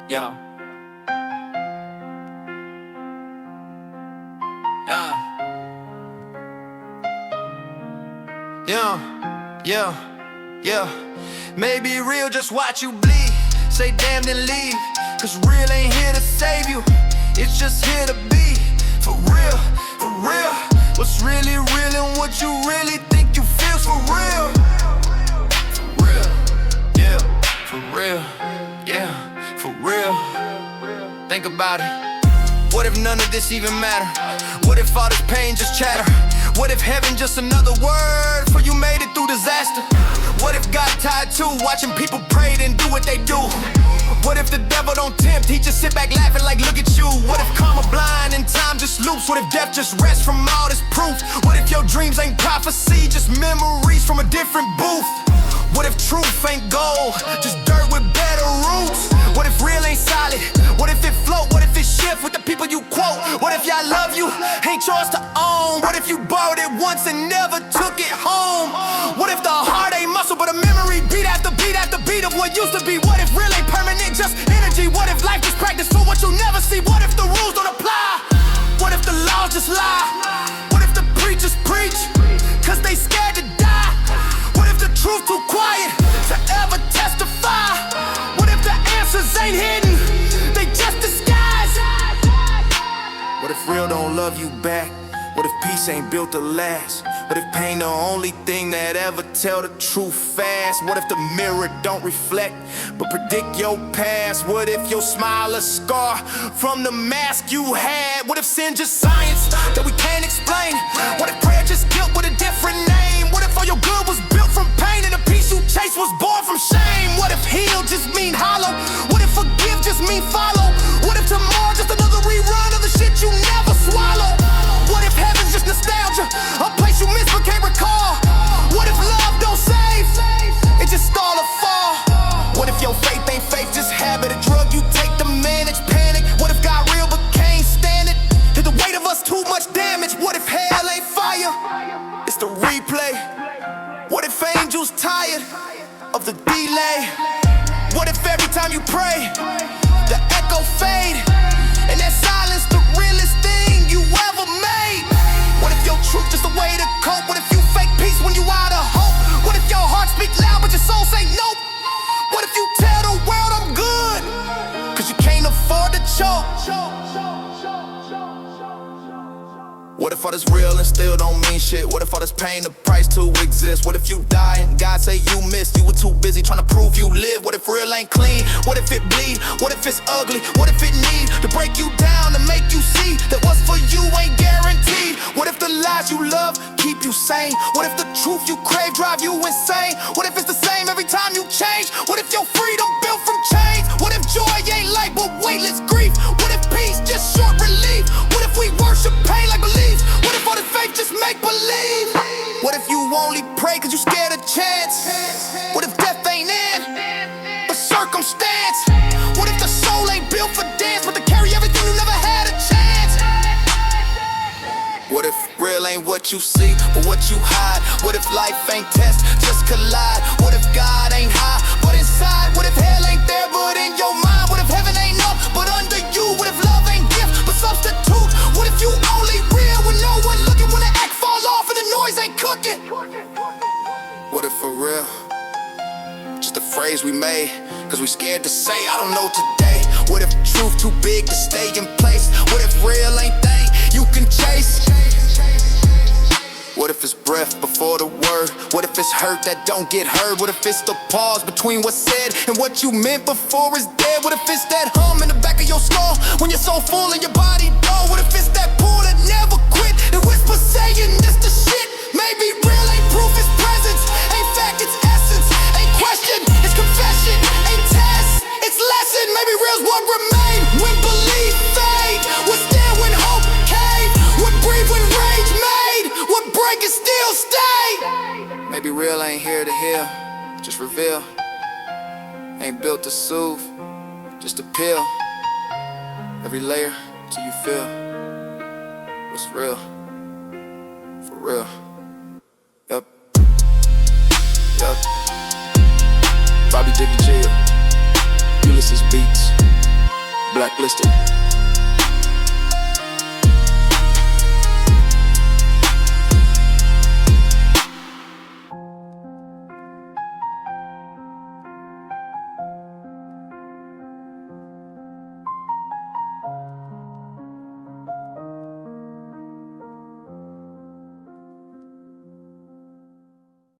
Yeah. Yeah. Yeah. Maybe real, just watch you bleed. Say damn, then leave. Cause real ain't here to save you. It's just here to be. For real, for real. What's really real and what you really think you feel's for real. For real, yeah. For real, yeah. For real. Think about it. What if none of this even matter? What if all this pain just chatter? What if heaven just another word for you made it through disaster? What if God tied too, watching people pray and do what they do? What if the devil don't tempt, he just sit back laughing like look at you? What if karma blind and time just loops? What if death just rests from all this proof? What if your dreams ain't prophecy, just memories from a different booth? What if truth ain't gold, just dirt with better roots? What if real ain't solid? What if it float? What if it shift with the people you quote? What if y'all love you ain't yours to own? What if you borrowed it once and never took it home? What if the heart ain't muscle but a memory beat after beat after beat of what used to be? What if real ain't permanent, just energy? What if life is practice for what you'll never see? What if the rules don't apply? What if the laws just lie? What if the preachers preach cause they scared to die? What if the truth too quiet to ever testify? What if the answers ain't hidden, they just disguise? What if real don't love you back? What if peace ain't built to last? What if pain the only thing that ever tell the truth fast? What if the mirror don't reflect but predict your past? What if your smile a scar from the mask you had? What if sin just science that we can't explain? What if prayer just guilt with a different name? What if all your good was built from pain and the peace you chase was born from shame? What if heal just mean hollow? What if forgive just mean follow? What if tomorrow just another rerun of the shit you never swallow? What if heaven's just nostalgia, a place you miss but can't recall? What if love don't save, it just stall or fall? What if your faith ain't faith, just habit, a drug you take to manage panic? What if God real but can't stand it? Did the weight of us too much damage? What if hell ain't fire, it's the replay? What if angels tired of the delay? What if every time you pray, the echo fade, and that silence the realest thing you ever made? What if your truth just a way to cope? What if you fake peace when you out of hope? What if your heart speak loud but your soul say nope? What if you tell the world I'm good, cause you can't afford to choke? What if all this real and still don't mean shit? What if all this pain the price to exist? What if you die and God say you missed? You were too busy trying to prove you live. What if real ain't clean? What if it bleed? What if it's ugly? What if it need to break you down to make you see that what's for you ain't guaranteed? What if the lies you love keep you sane? What if the truth you crave drive you insane? What if it's the same every time you change? What if your freedom built from chains? What if joy ain't light but weightless grief? What if peace just short relief? What if we worship pain like belief? What if all this faith just make believe? What if you only pray cause you scared of chance? What if death ain't in, but circumstance? What if the soul ain't built for dance, but to carry everything you never had a chance? What if real ain't what you see, but what you hide? What if life ain't test, just collide? What if God ain't high, but inside? What if hell ain't there, but in your mind? What if heaven ain't up, but under you? What if love ain't gift, but substitute? What if you only real when no one looking, when the act fall off and the noise ain't cooking? What if for real, just a phrase we made, cause we scared to say, I don't know today? What if truth too big to stay in place? What if real ain't thing you can chase? What if it's breath before the word? What if it's hurt that don't get heard? What if it's the pause between what's said and what you meant before it's dead? What if it's that hum in the back of your skull when you're so full and your body dull? What if it's that pull that never quit and whisper saying this the shit? Maybe real ain't proof, it's presence, ain't fact, it's essence, ain't question, it's confession, ain't test, it's lesson. Maybe real's what remain when belief fade, what stand when hope cave, what breathe when rage made, what break and still stay. Maybe real ain't here to heal, just reveal. Ain't built to soothe, just to peel every layer till you feel what's real, for real. Yup. Bobby Diigiital, Ulysses Beats. blacklisted.